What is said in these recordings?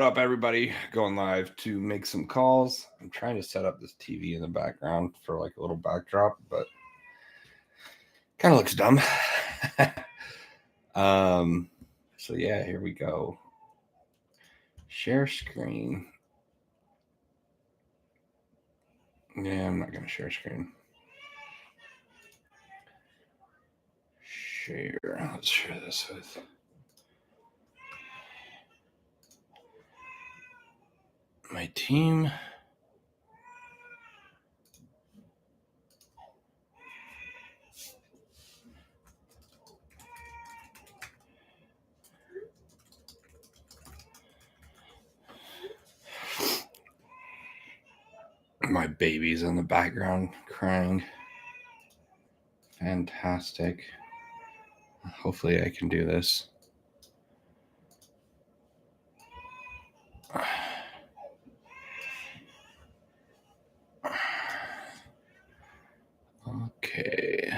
What up, everybody? Going live to make some calls. I'm trying to set up this TV in the background for like a little backdrop, but kind of looks dumb. So yeah, here we go. Share screen. Yeah, I'm not gonna share screen. Share. Let's share this with. My team. My baby's in the background crying. Fantastic. Hopefully I can do this. Okay.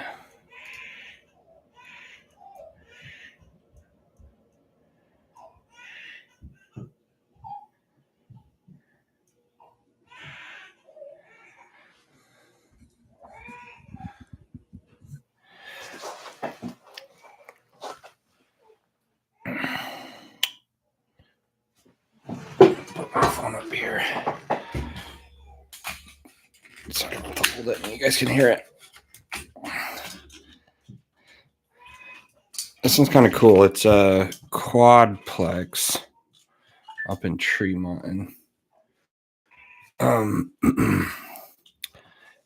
Put my phone up here. Sorry about the hold it. You guys can hear it. This one's kind of cool. It's a quadplex up in Tremont.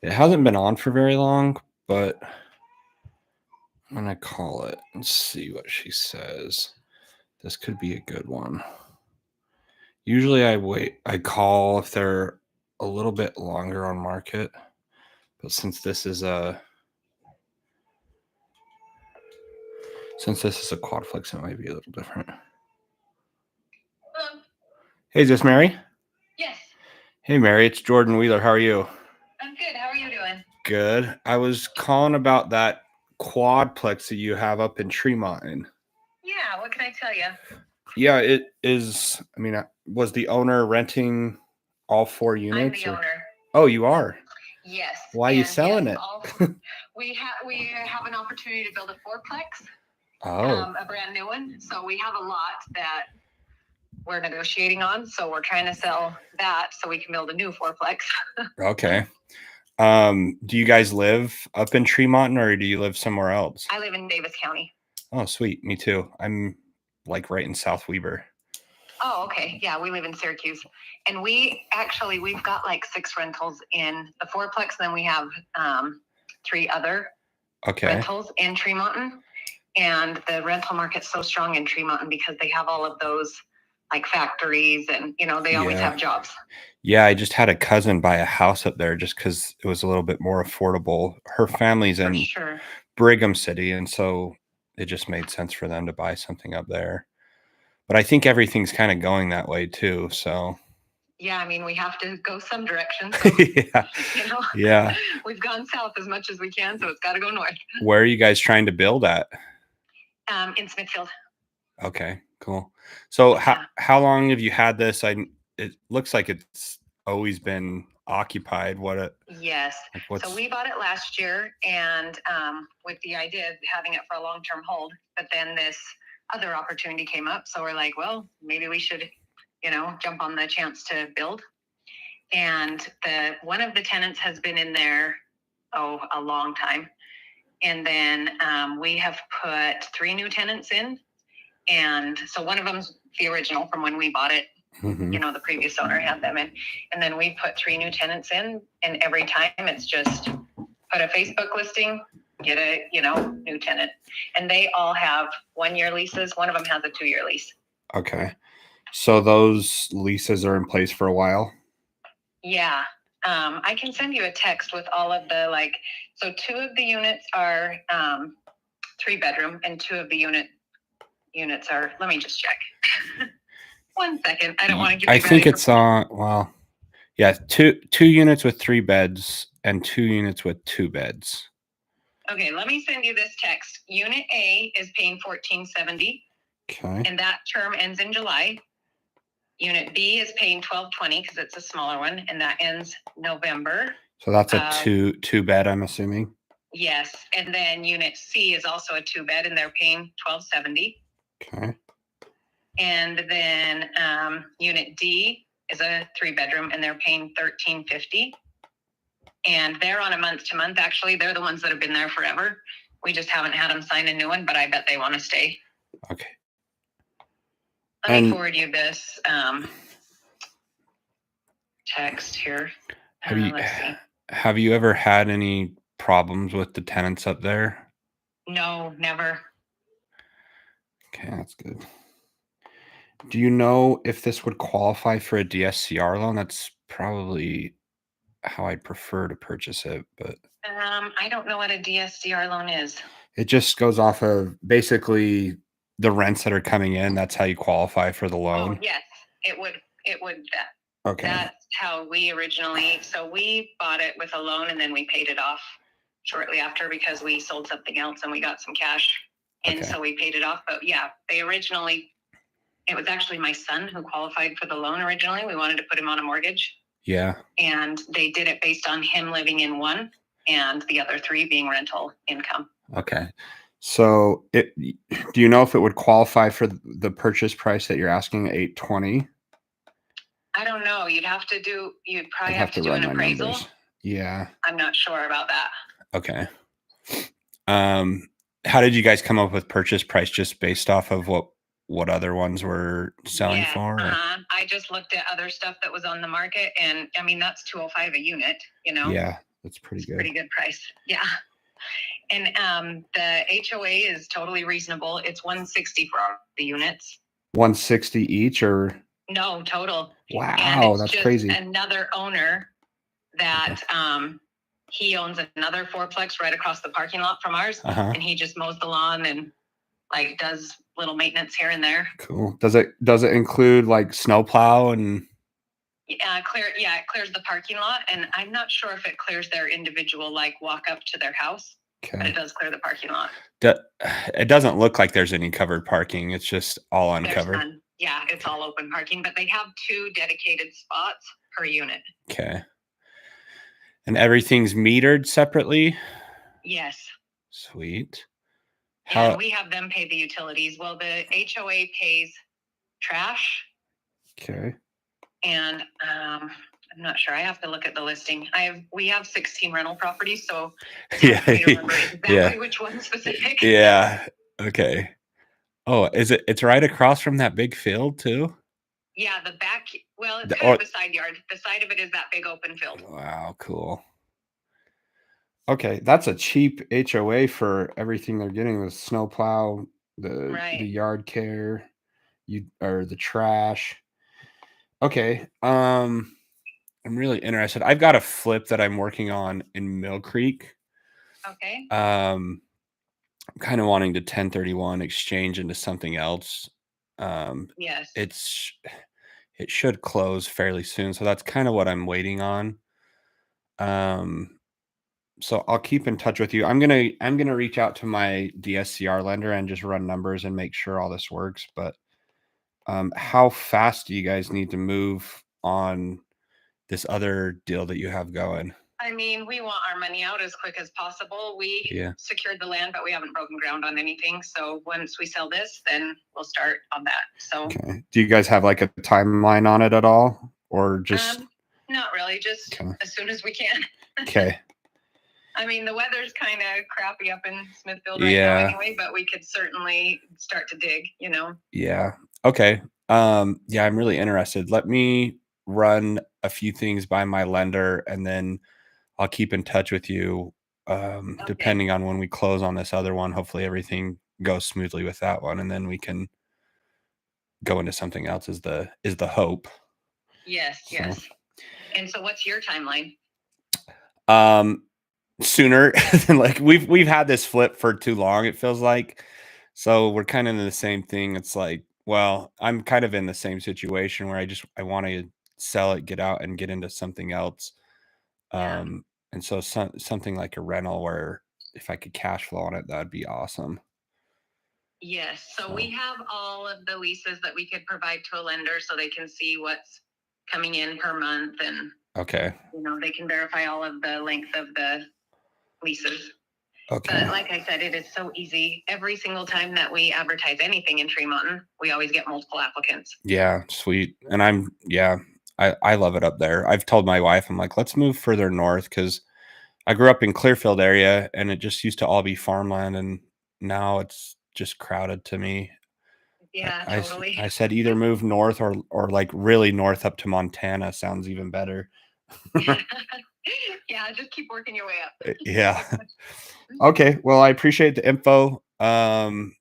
It hasn't been on for very long, but I'm gonna call it and see what she says. This could be a good one. Usually I call if they're a little bit longer on market, but since this is a quadplex, it might be a little different. Hello. Hey, is this Mary? Yes. Hey, Mary, it's Jordan Wheeler. How are you? I'm good. How are you doing? Good. I was calling about that quadplex that you have up in Tremont. Yeah, what can I tell you? Yeah, it is. I mean, was the owner renting all 4 units? I'm the owner. Oh, you are? Yes. Why are you selling it? We have an opportunity to build a fourplex. Oh. A brand new one. So we have a lot that we're negotiating on. So we're trying to sell that so we can build a new fourplex. Okay. Do you guys live up in Tremont or do you live somewhere else? I live in Davis County. Oh, sweet. Me too. I'm like right in South Weber. Oh, okay. Yeah, we live in Syracuse. And we've got like 6 rentals in the fourplex. Then we have 3 other rentals in Tremont. And the rental market's so strong in Tremont because they have all of those like factories and, they always have jobs. Yeah, I just had a cousin buy a house up there just because it was a little bit more affordable. Her family's in Brigham City, and so it just made sense for them to buy something up there. But I think everything's kind of going that way too, so. Yeah, I mean, we have to go some direction. So, yeah. We've gone south as much as we can, so it's got to go north. Where are you guys trying to build at? In Smithfield. Okay, cool. So how long have you had this? It looks like it's always been occupied. Yes. So we bought it last year, and with the idea of having it for a long-term hold, but then this other opportunity came up. So we're like, well, maybe we should, jump on the chance to build. And one of the tenants has been in there, a long time. And then we have put 3 new tenants in. And so one of them's the original from when we bought it. Mm-hmm. The previous owner had them in. And then we put 3 new tenants in. And every time it's just put a Facebook listing, get a, new tenant. And they all have 1-year leases. One of them has a 2-year lease. Okay. So those leases are in place for a while? Yeah. I can send you a text with all of the so 2 of the units are 3-bedroom and 2 of the units are, let me just check. 1 second. I don't want to give you I think it's well, yeah, 2 units with 3 beds and 2 units with 2 beds. Okay, let me send you this text. Unit A is paying $1,470. Okay. And that term ends in July. Unit B is paying $1,220 because it's a smaller one, and that ends November. So that's a two bed, I'm assuming. Yes, and then Unit C is also a 2-bed, and they're paying $1,270. Okay. And then Unit D is a 3-bedroom, and they're paying $1,350. And they're on a month-to-month. Actually, they're the ones that have been there forever. We just haven't had them sign a new one, but I bet they want to stay. Okay. Let me forward you this text here. Have you ever had any problems with the tenants up there? No, never. Okay, that's good. Do you know if this would qualify for a DSCR loan? That's probably how I'd prefer to purchase it, but I don't know what a DSCR loan is. It just goes off of basically the rents that are coming in. That's how you qualify for the loan. Oh, yes, it would. Okay. That's how we originally. So we bought it with a loan, and then we paid it off shortly after because we sold something else and we got some cash, and so we paid it off. But yeah, it was actually my son who qualified for the loan originally. We wanted to put him on a mortgage. Yeah. And they did it based on him living in one and the other 3 being rental income. Okay. So do you know if it would qualify for the purchase price that you're asking, $820? I don't know. You'd probably have to do an appraisal. Yeah. I'm not sure about that. Okay. How did you guys come up with purchase price? Just based off of what other ones were selling for? I just looked at other stuff that was on the market, and I mean that's $205 a unit. Yeah, that's pretty good. Pretty good price. Yeah. And the HOA is totally reasonable. It's $160 for all the units. $160 each, or no, total. Wow, that's crazy. Another owner that he owns another 4-plex right across the parking lot from ours, and he just mows the lawn and does little maintenance here and there. Cool. Does it include snowplow and? It clears the parking lot, and I'm not sure if it clears their individual walk up to their house. Okay. But it does clear the parking lot. It doesn't look like there's any covered parking. It's just all uncovered. Yeah, it's all open parking, but they have 2 dedicated spots per unit. Okay. And everything's metered separately? Yes. Sweet. And we have them pay the utilities. Well, the HOA pays trash. Okay. And I'm not sure. I have to look at the listing. We have 16 rental properties, so it's hard for me to remember exactly which one specific. Yeah. Okay. Oh, it's right across from that big field too? Yeah, the back. Well, it's kind of a side yard. The side of it is that big open field. Wow, cool. Okay, that's a cheap HOA for everything they're getting: the snowplow, the yard care, or the trash. Okay, I'm really interested. I've got a flip that I'm working on in Mill Creek. Okay. I'm kind of wanting to 1031 exchange into something else. Yes. It should close fairly soon, so that's kind of what I'm waiting on. So I'll keep in touch with you. I'm gonna reach out to my DSCR lender and just run numbers and make sure all this works. But how fast do you guys need to move on this other deal that you have going? I mean, we want our money out as quick as possible. We secured the land, but we haven't broken ground on anything. So once we sell this, then we'll start on that. So okay. Do you guys have a timeline on it at all, or just not really? Just as soon as we can. Okay. I mean, the weather's kind of crappy up in Smithfield right now anyway, but we could certainly start to dig, Yeah. Okay. Yeah, I'm really interested. Let me run a few things by my lender, and then I'll keep in touch with you depending on when we close on this other one. Hopefully everything goes smoothly with that one, and then we can go into something else is the hope. Yes. And so what's your timeline? Sooner than we've had this flip for too long, it feels like. So we're kind of in the same thing. It's well, I'm kind of in the same situation where I want to sell it, get out, and get into something else. And so something like a rental where if I could cash flow on it, that'd be awesome. Yes. So we have all of the leases that we could provide to a lender so they can see what's coming in per month, and okay, they can verify all of the length of the leases. okay. But like I said, it is so easy. Every single time that we advertise anything in Tremont, we always get multiple applicants. Yeah, sweet. And I love it up there. I've told my wife, I'm like, let's move further north because I grew up in Clearfield area and it just used to all be farmland, and now it's just crowded to me. Yeah, totally. I said either move north or like really north up to Montana sounds even better. Yeah, just keep working your way up. Yeah. Okay. Well, I appreciate the info. And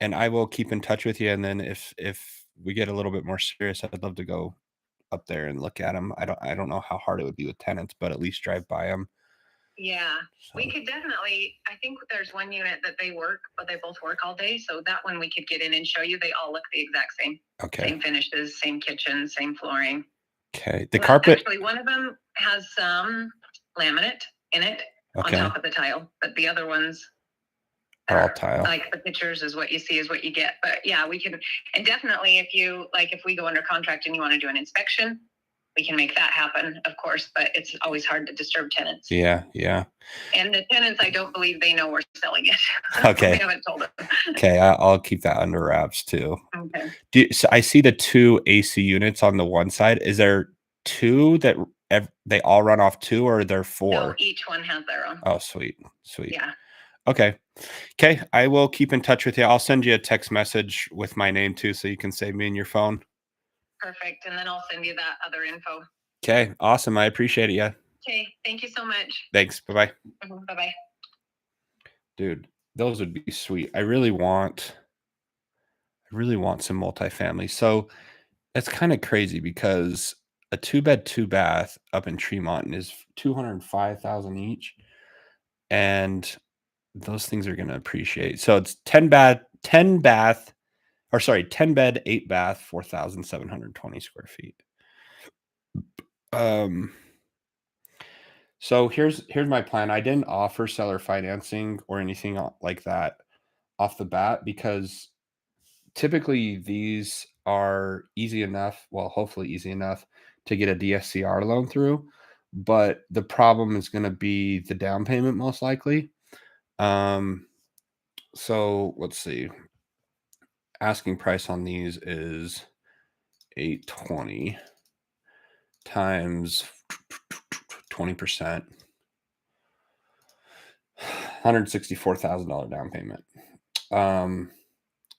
I will keep in touch with you. And then if we get a little bit more serious, I'd love to go up there and look at them. I don't know how hard it would be with tenants, but at least drive by them. Yeah, we could definitely. I think there's one unit that they work, but they both work all day. So that one we could get in and show you. They all look the exact same. Okay. Same finishes, same kitchen, same flooring. Okay. The carpet. Actually, one of them has some laminate in it on top of the tile, but the other ones are all tile. Like the pictures is what you see is what you get. But yeah, we can, and definitely if we go under contract and you want to do an inspection, we can make that happen, of course, but it's always hard to disturb tenants. Yeah, yeah. And the tenants, I don't believe they know we're selling it. Okay. We haven't told them. Okay, I'll keep that under wraps too. Okay. So I see the 2 AC units on the one side. Is there 2 that they all run off 2, or are there 4? No, each one has their own. Oh, sweet. Yeah. Okay. I will keep in touch with you. I'll send you a text message with my name too, so you can save me in your phone. Perfect. And then I'll send you that other info. Okay. Awesome. I appreciate it. Yeah. Okay. Thank you so much. Thanks. Bye-bye. Bye-bye. Dude, those would be sweet. I really want some multifamily. So that's kind of crazy because a 2-bed, 2-bath up in Tremont is $205,000 each. And those things are going to appreciate. So it's 10 bed, 8-bath, 4,720 square feet. So here's my plan. I didn't offer seller financing or anything like that off the bat because typically these are easy enough, well, hopefully easy enough to get a DSCR loan through, but the problem is going to be the down payment most likely. So let's see. Asking price on these is $820 times 20%, $164,000 down payment.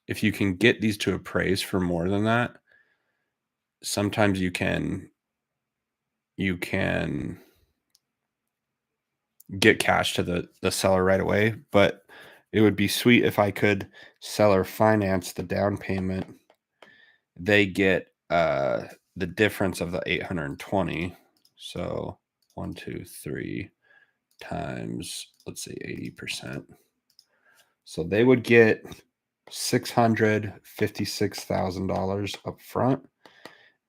If you can get these to appraise for more than that, sometimes you can get cash to the seller right away, but it would be sweet if I could seller finance the down payment. They get the difference of the 820. So 1, 2, 3 times, let's say 80%. So they would get $656,000 up front.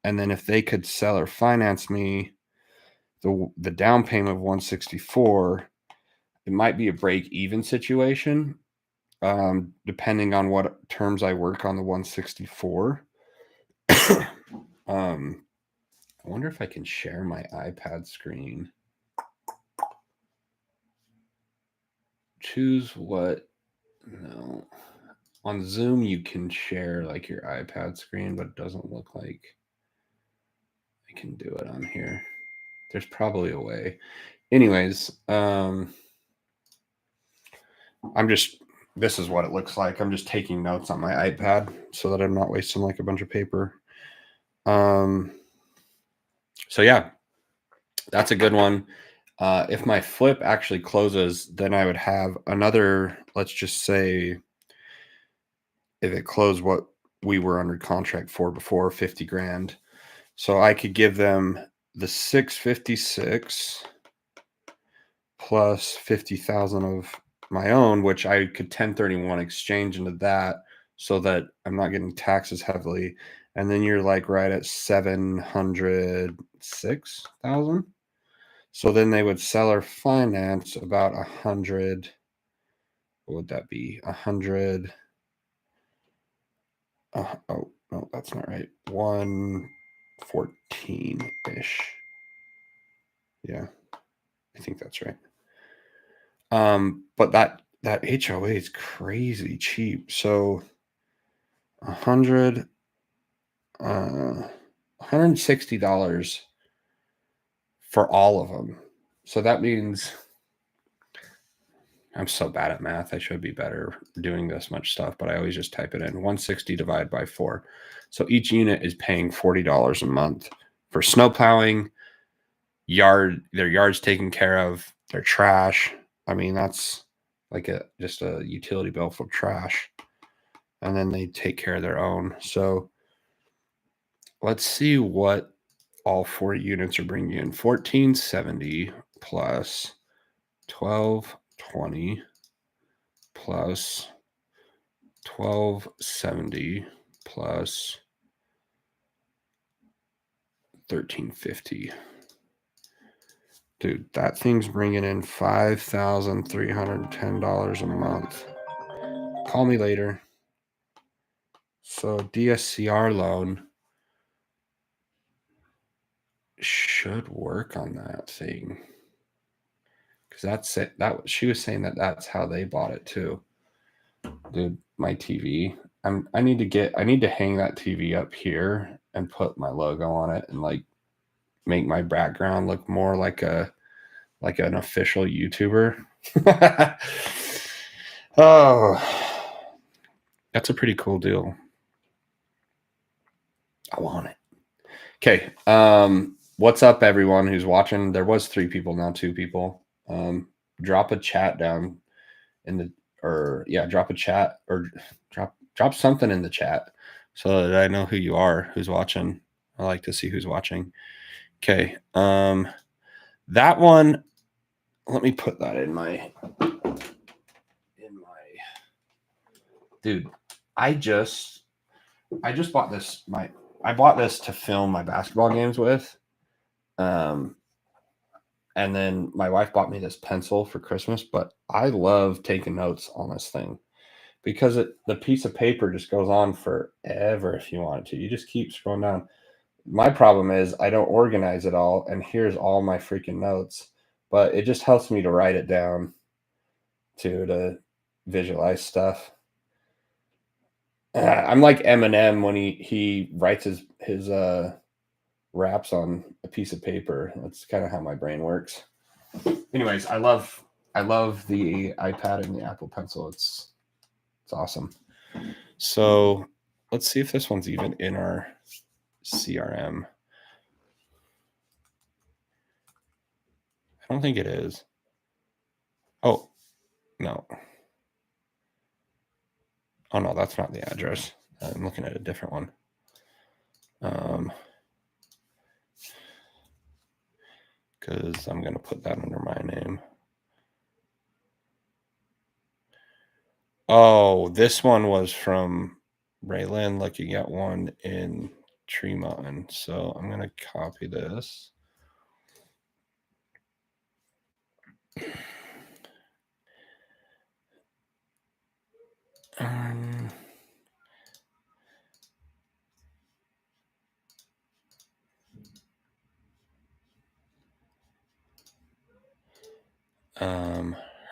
And then if they could seller finance me the down payment of 164, it might be a break even situation, depending on what terms I work on the 164. I wonder if I can share my iPad screen. Choose what? No. On Zoom, you can share like your iPad screen, but it doesn't look like I can do it on here. There's probably a way. Anyways, this is what it looks like. I'm just taking notes on my iPad so that I'm not wasting like a bunch of paper. So yeah, that's a good one. If my flip actually closes, then I would have another, let's just say if it closed what we were under contract for before, 50 grand. So I could give them the 656 plus 50,000 of my own, which I could 1031 exchange into that so that I'm not getting taxes heavily. And then you're like right at 706,000. So then they would seller finance about 100. What would that be? 100 Oh, no, that's not right. 114-ish. Yeah, I think that's right. But that HOA is crazy cheap. So $160 for all of them. So that means I'm so bad at math. I should be better doing this much stuff, but I always just type it in. 160 divided by 4. So each unit is paying $40 a month for snow plowing, their yard's taken care of, their trash. I mean, that's like just a utility bill for trash. And then they take care of their own. So let's see what all 4 units are bringing in. 1470 plus 1220 plus 1270 plus 1350. Dude, that thing's bringing in $5,310 a month. Call me later. So DSCR loan should work on that thing. Because that's it. She was saying that's how they bought it too. Dude, my TV. I need to hang that TV up here and put my logo on it and like make my background look more like an official YouTuber. Oh, that's a pretty cool deal. I want it. Okay. What's up, everyone who's watching? There was 3 people, now 2 people. Drop a chat down drop a chat or drop something in the chat so that I know who you are, who's watching. I like to see who's watching. Okay. That one, let me put that in my dude. I just bought this. I bought this to film my basketball games with. And then my wife bought me this pencil for Christmas, but I love taking notes on this thing because the piece of paper just goes on forever if you want it to. You just keep scrolling down. My problem is I don't organize it all, and here's all my freaking notes, but it just helps me to write it down to visualize stuff. I'm like Eminem when he writes his raps on a piece of paper. That's kind of how my brain works. Anyways, I love the iPad and the Apple Pencil. It's awesome. So let's see if this one's even in our CRM. I don't think it is. Oh, no. Oh, no, that's not the address. I'm looking at a different one. Because I'm going to put that under my name. Oh, this one was from Raylan looking at one in Tree Mountain. So I'm going to copy this.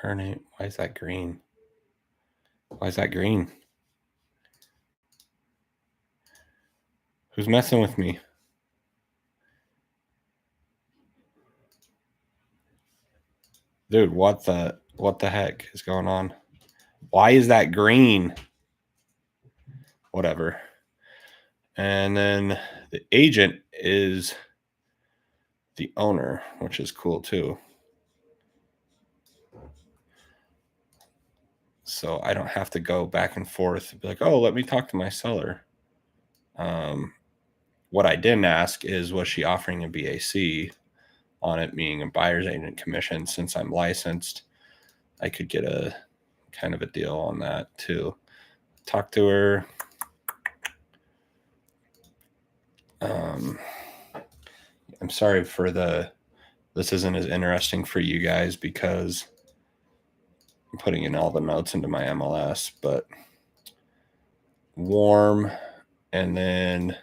Her name, why is that green? Why is that green? Who's messing with me? Dude, what the heck is going on? Why is that green? Whatever. And then the agent is the owner, which is cool too. So I don't have to go back and forth and be like, oh, let me talk to my seller. What I didn't ask is, was she offering a BAC on it, meaning a buyer's agent commission? Since I'm licensed, I could get a kind of a deal on that too. Talk to her. I'm sorry for this isn't as interesting for you guys because I'm putting in all the notes into my MLS, but warm and then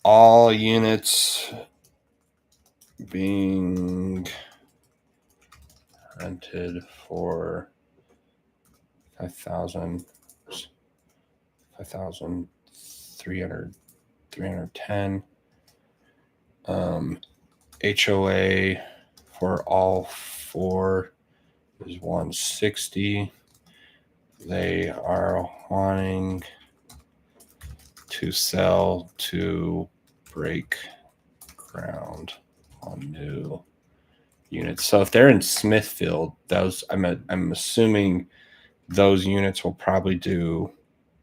all units being rented for 5,310. HOA for all 4 is 160. They are wanting to sell to break ground on new units. So if they're in Smithfield, those I'm assuming those units will probably do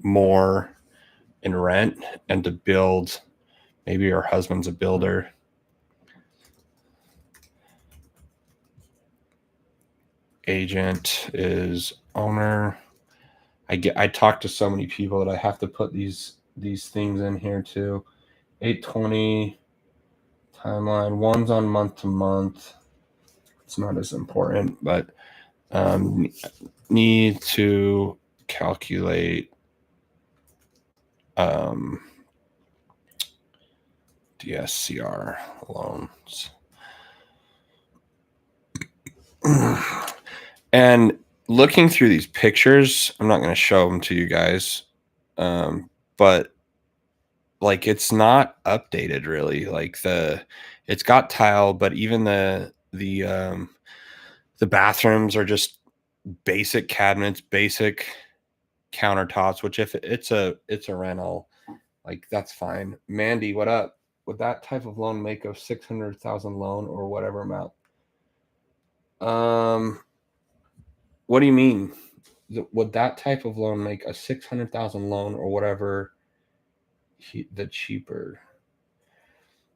more in rent and to build. Maybe her husband's a builder. Agent is owner. I talk to so many people that I have to put these things in here too. 820 timeline. One's on month to month. It's not as important, but need to calculate DSCR loans. And looking through these pictures, I'm not going to show them to you guys, but like it's not updated really. Like it's got tile, but even the bathrooms are just basic cabinets, basic countertops. Which if it's a rental, like that's fine. Mandy, what up? Would that type of loan make a 600,000 loan or whatever amount? What do you mean? Would that type of loan make a 600,000 loan or whatever? The cheaper.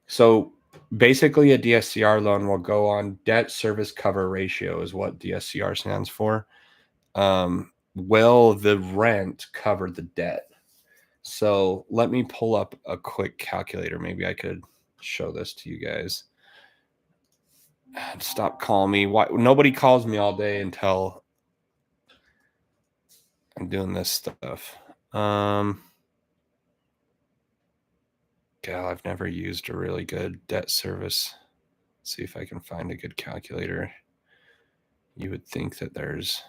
So basically, a DSCR loan will go on debt service cover ratio, is what DSCR stands for. Will the rent cover the debt? So let me pull up a quick calculator. Maybe I could show this to you guys. Stop calling me. Why nobody calls me all day until I'm doing this stuff. God, I've never used a really good debt service. Let's see if I can find a good calculator. You would think that there's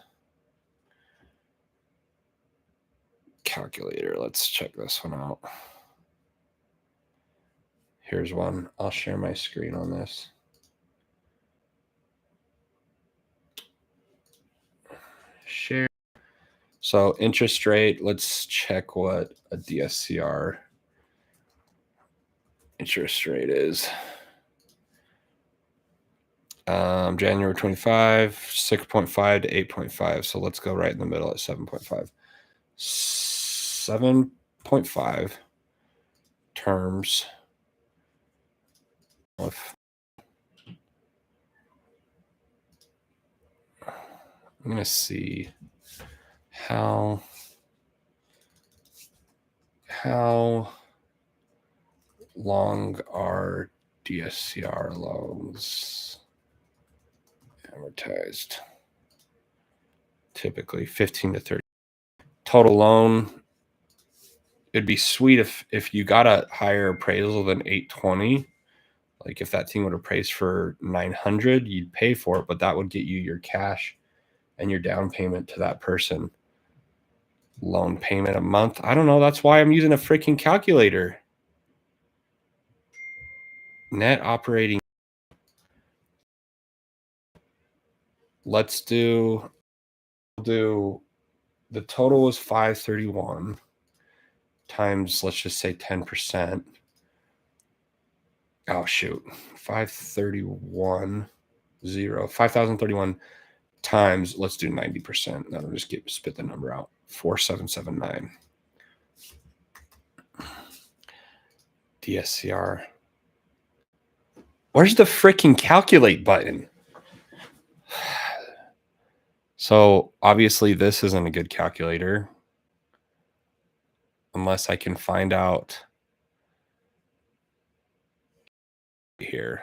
calculator. Let's check this one out. Here's one. I'll share my screen on this. Share. So interest rate, let's check what a DSCR interest rate is. January 25, 6.5 to 8.5. So let's go right in the middle at 7.5. 7.5 terms. I'm going to see how long are DSCR loans amortized? Typically 15 to 30. Total loan, it'd be sweet if you got a higher appraisal than 820. Like if that thing would appraise for 900, you'd pay for it, but that would get you your cash and your down payment to that person. Loan payment a month. I don't know. That's why I'm using a freaking calculator. Net operating. Let's do the total was 531 times, let's just say 10%. Oh shoot. 531 5,031 times, let's do 90%. That'll just spit the number out. 4779. DSCR. Where's the freaking calculate button? So obviously this isn't a good calculator unless I can find out here.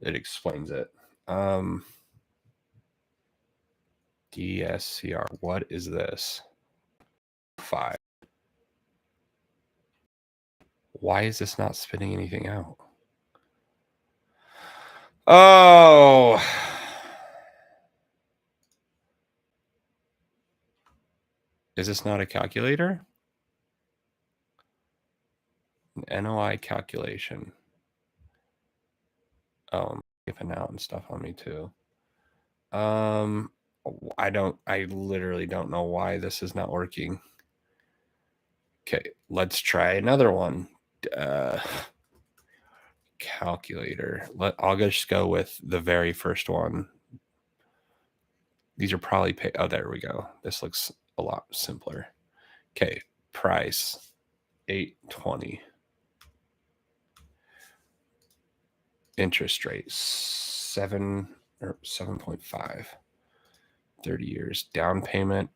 It explains it. DSCR. What is this? 5. Why is this not spitting anything out? Oh. Is this not a calculator? An NOI calculation. Oh, I'm skipping out and stuff on me too. I literally don't know why this is not working. Okay, let's try another one. Calculator. I'll just go with the very first one. These are probably oh, there we go. This looks a lot simpler. Okay, price $820. Interest rate 7.5. 30 years. Down payment.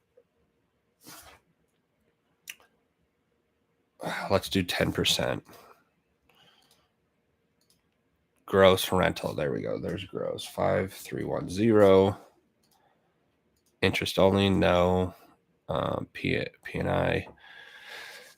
Let's do 10%. Gross rental. There we go. There's gross. 5,310. Interest only. No. P&I.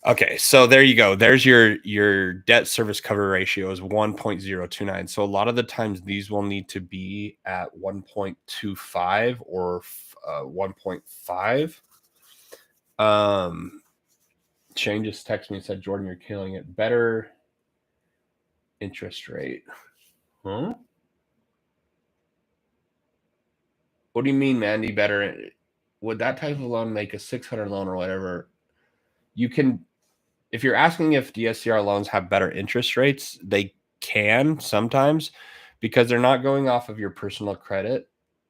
Okay, so there you go. There's your debt service cover ratio is 1.029. So a lot of the times these will need to be at 1.25 or 1.5. Shane just texted me and said, Jordan, you're killing it. Better interest rate. Huh? What do you mean, Mandy? Better? Would that type of loan make a 600 loan or whatever? You can, if you're asking if DSCR loans have better interest rates, they can sometimes because they're not going off of your personal credit.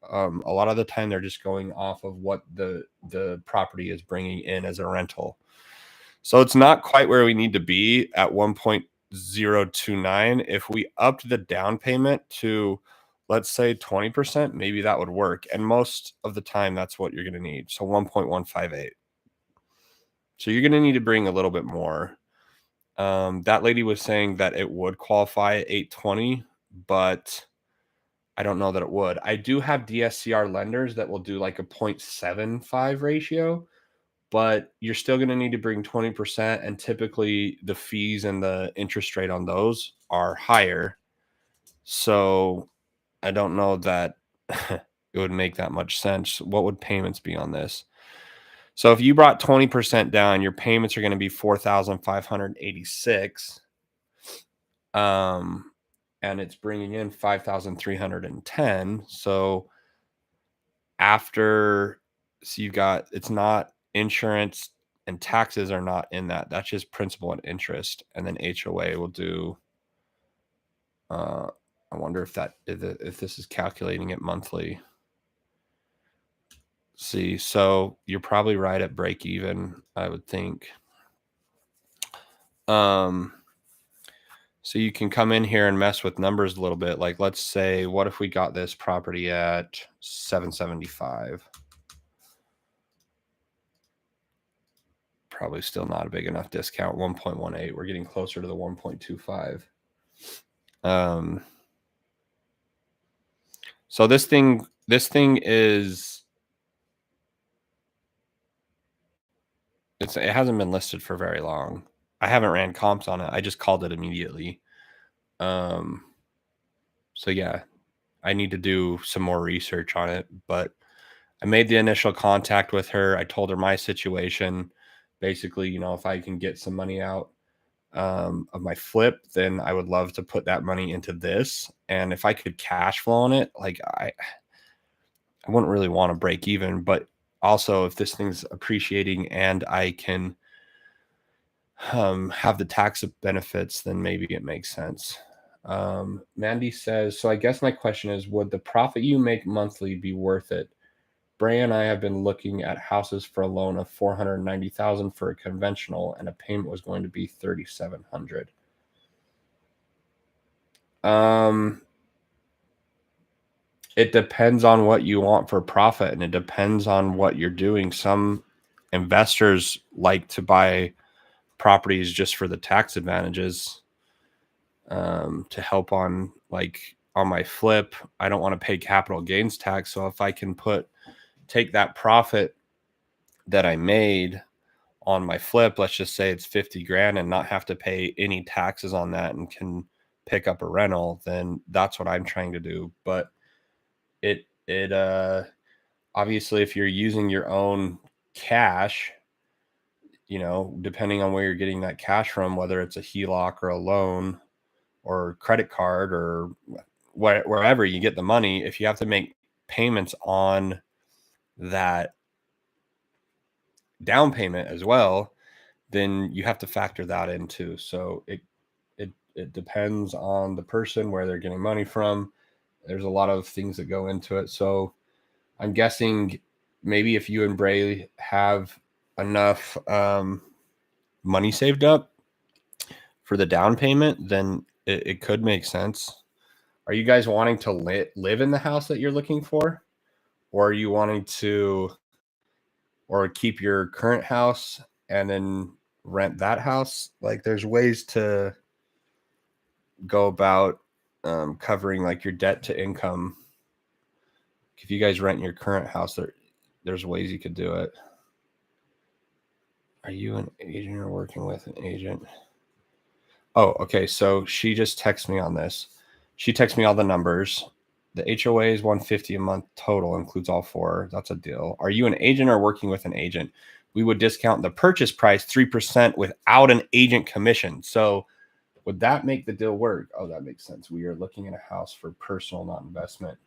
A lot of the time, they're just going off of what the property is bringing in as a rental. So it's not quite where we need to be at 1.029. If we upped the down payment to, let's say 20%, maybe that would work. And most of the time, that's what you're going to need. So 1.158. So you're going to need to bring a little bit more. That lady was saying that it would qualify at 820, but I don't know that it would. I do have DSCR lenders that will do like a 0.75 ratio, but you're still going to need to bring 20%. And typically the fees and the interest rate on those are higher. So I don't know that it would make that much sense. What would payments be on this? So if you brought 20% down, your payments are going to be $4,586. And it's bringing in 5,310. So you've got, it's not insurance and taxes are not in that. That's just principal and interest. And then HOA will do, I wonder if this is calculating it monthly. See, so you're probably right at break even, I would think. So you can come in here and mess with numbers a little bit. Like, let's say, what if we got this property at 775? Probably still not a big enough discount. 1.18. We're getting closer to the 1.25. So this thing is, it hasn't been listed for very long. I haven't ran comps on it. I just called it immediately. So yeah, I need to do some more research on it, but I made the initial contact with her. I told her my situation. Basically, you know, if I can get some money out of my flip, then I would love to put that money into this. And if I could cash flow on it, like I wouldn't really want to break even, but also if this thing's appreciating and I can have the tax benefits, then maybe it makes sense. Mandy says, so I guess my question is, would the profit you make monthly be worth it? Bray and I have been looking at houses for a loan of $490,000 for a conventional, and a payment was going to be $3,700. It depends on what you want for profit, and it depends on what you're doing. Some investors like to buy properties just for the tax advantages, to help on, like on my flip. I don't want to pay capital gains tax. So if I can take that profit that I made on my flip, let's just say it's 50 grand and not have to pay any taxes on that and can pick up a rental, then that's what I'm trying to do. But it obviously, if you're using your own cash, you know, depending on where you're getting that cash from, whether it's a HELOC or a loan or credit card or wherever you get the money, if you have to make payments on that down payment as well, then you have to factor that in too. So it depends on the person, where they're getting money from. There's a lot of things that go into it. So I'm guessing maybe if you and Bray have enough money saved up for the down payment, then it could make sense. Are you guys wanting to live in the house that you're looking for? Or are you wanting to, or keep your current house and then rent that house? Like, there's ways to go about covering like your debt to income. If you guys rent your current house, there's ways you could do it. Are you an agent or working with an agent? Oh, okay. So she just texted me on this. She texted me all the numbers. The HOA is $150 a month total, includes all four. That's a deal. Are you an agent or working with an agent? We would discount the purchase price 3% without an agent commission. So would that make the deal work? Oh, that makes sense. We are looking at a house for personal, not investment.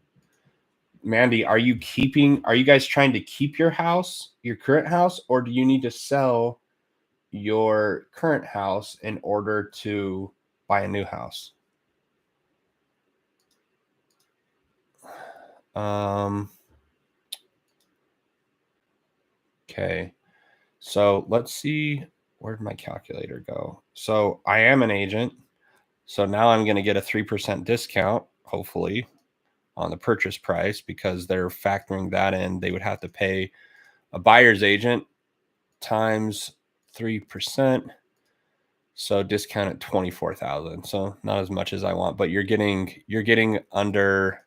Mandy, are you guys trying to keep your house, your current house, or do you need to sell your current house in order to buy a new house? Okay. So let's see, where'd my calculator go? So I am an agent. So now I'm going to get a 3% discount, hopefully, on the purchase price, because they're factoring that in. They would have to pay a buyer's agent times 3%. So discount at $24,000. So not as much as I want, but you're getting under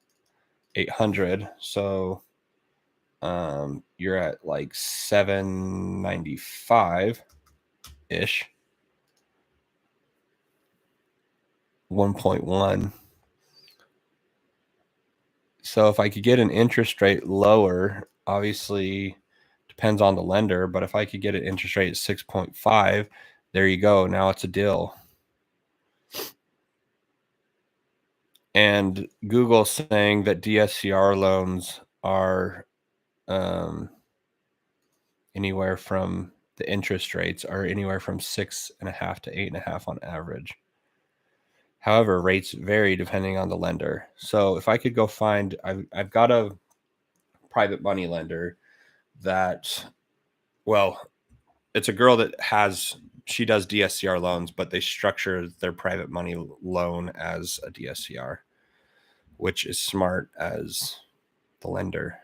800. So you're at like 795 ish. 1.1. So if I could get an interest rate lower, obviously depends on the lender, but if I could get an interest rate at 6.5, there you go. Now it's a deal. And Google saying that DSCR loans are anywhere from, the interest rates are anywhere from 6.5 to 8.5 on average. However, rates vary depending on the lender. So if I could go find, I've got a private money lender that, well, it's a girl that she does DSCR loans, but they structure their private money loan as a DSCR, which is smart as the lender.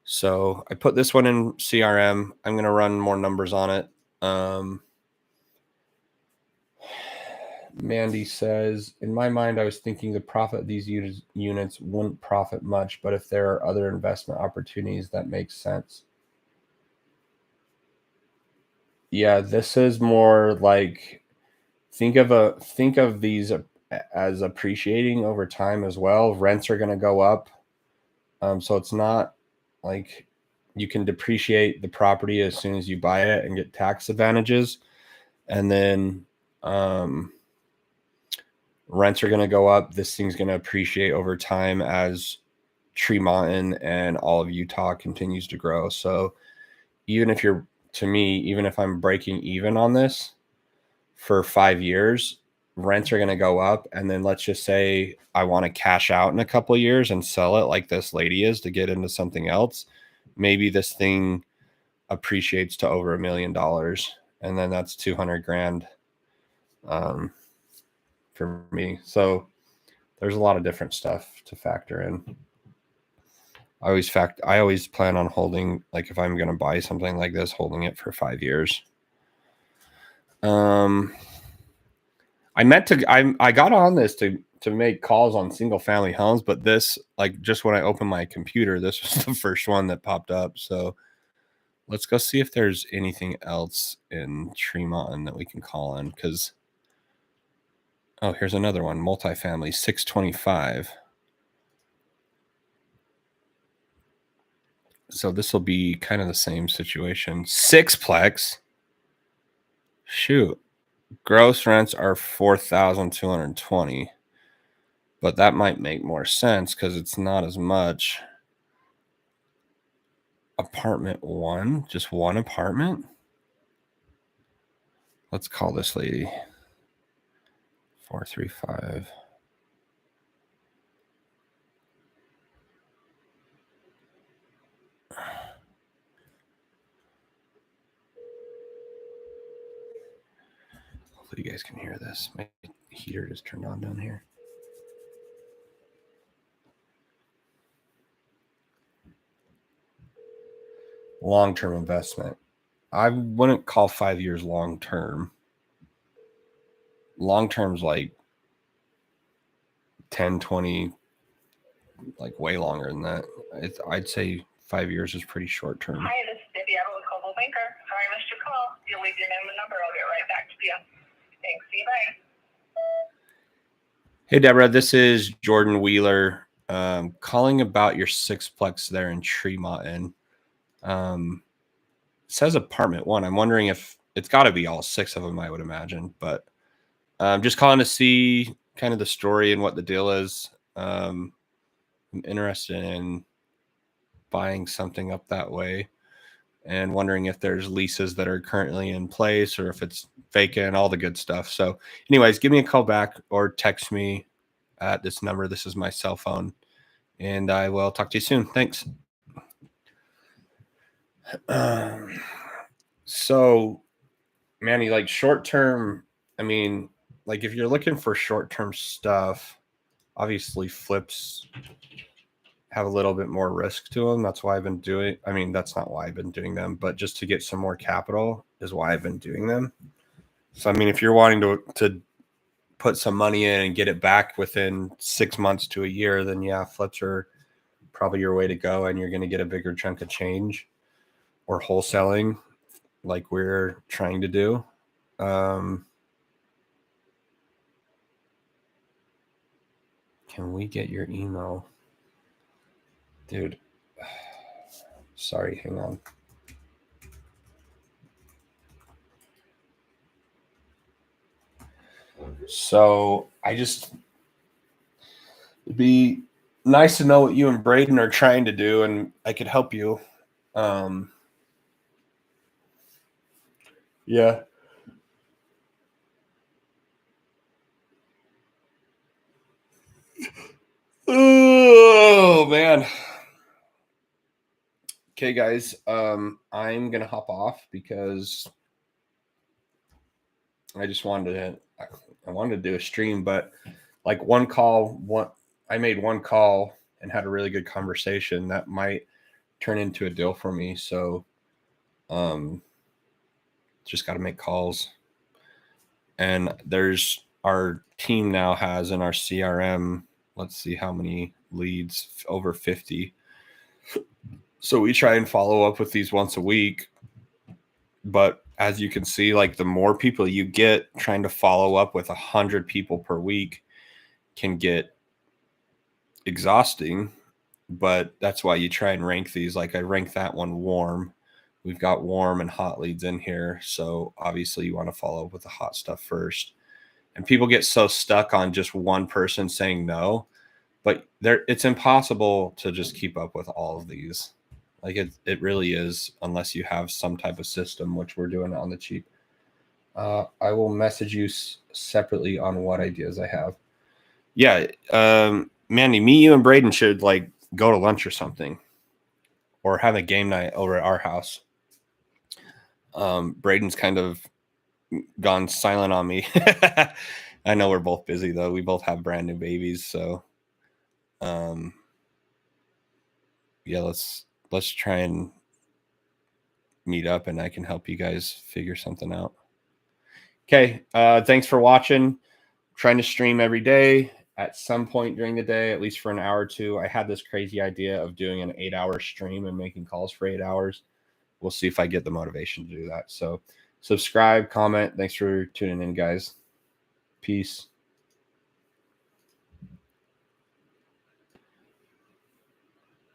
So I put this one in CRM. I'm going to run more numbers on it. Mandy says, in my mind, I was thinking the profit of these units wouldn't profit much, but if there are other investment opportunities, that makes sense. Yeah, this is more like, think of these as appreciating over time as well. Rents are going to go up. So it's not like you can depreciate the property as soon as you buy it and get tax advantages. And then rents are going to go up. This thing's going to appreciate over time as Tremonton and all of Utah continues to grow. So even if I'm breaking even on this for 5 years, rents are going to go up. And then let's just say I want to cash out in a couple of years and sell it like this lady is to get into something else. Maybe this thing appreciates to over $1 million. And then that's 200 grand for me. So there's a lot of different stuff to factor in. I always plan on holding, like if I'm going to buy something like this, holding it for 5 years. I got on this to make calls on single family homes, but this, like, just when I opened my computer, this was the first one that popped up. So let's go see if there's anything else in Tremont that we can call in, because oh, here's another one, multifamily, 625. So this will be kind of the same situation. Sixplex. Shoot. Gross rents are $4,220. But that might make more sense because it's not as much. Apartment 1, just one apartment. Let's call this lady. 435. Hopefully you guys can hear this. My heater just turned on down here. Long-term investment. I wouldn't call 5 years long-term. Long-term's like 10, 20, like way longer than that. I'd say 5 years is pretty short-term. Hi, this is Debbie out of Coldwell Banker. Sorry I missed your call. You'll leave your name and number. I'll get right back to you. Thanks. See you. Bye. Hey, Deborah. This is Jordan Wheeler calling about your sixplex there in Tremont. It says apartment 1. I'm wondering if it's got to be all 6 of them, I would imagine. But I'm just calling to see kind of the story and what the deal is. I'm interested in buying something up that way and wondering if there's leases that are currently in place or if it's vacant, all the good stuff. So anyways, give me a call back or text me at this number. This is my cell phone, and I will talk to you soon. Thanks. So Manny, like short-term, I mean, like if you're looking for short-term stuff, obviously flips have a little bit more risk to them. That's why I've been doing, I mean, that's not why I've been doing them, but just to get some more capital is why I've been doing them. So, I mean, if you're wanting to put some money in and get it back within 6 months to a year, then yeah, flips are probably your way to go, and you're going to get a bigger chunk of change, or wholesaling like we're trying to do. Can we get your email? Dude, sorry, hang on. So it'd be nice to know what you and Braden are trying to do, and I could help you. Yeah. Oh man. Okay, guys. I'm gonna hop off because I just wanted to do a stream, but like I made one call and had a really good conversation that might turn into a deal for me. So just got to make calls. And there's our team now has in our CRM, let's see how many leads, over 50. So we try and follow up with these once a week. But as you can see, like the more people you get, trying to follow up with 100 people per week can get exhausting. But that's why you try and rank these. Like I rank that one warm. We've got warm and hot leads in here. So obviously you want to follow up with the hot stuff first. And people get so stuck on just one person saying no, but it's impossible to just keep up with all of these. Like it really is, unless you have some type of system, which we're doing on the cheap. I will message you separately on what ideas I have. Yeah. Mandy, me, you, and Braden should like go to lunch or something, or have a game night over at our house. Braden's kind of gone silent on me. I know we're both busy though. We both have brand new babies, so yeah, let's try and meet up and I can help you guys figure something out. Okay, thanks for watching. I'm trying to stream every day at some point during the day, at least for an hour or two. I had this crazy idea of doing an 8-hour stream and making calls for 8 hours. we'll see if I get the motivation to do that. So subscribe, comment. Thanks for tuning in, guys. Peace.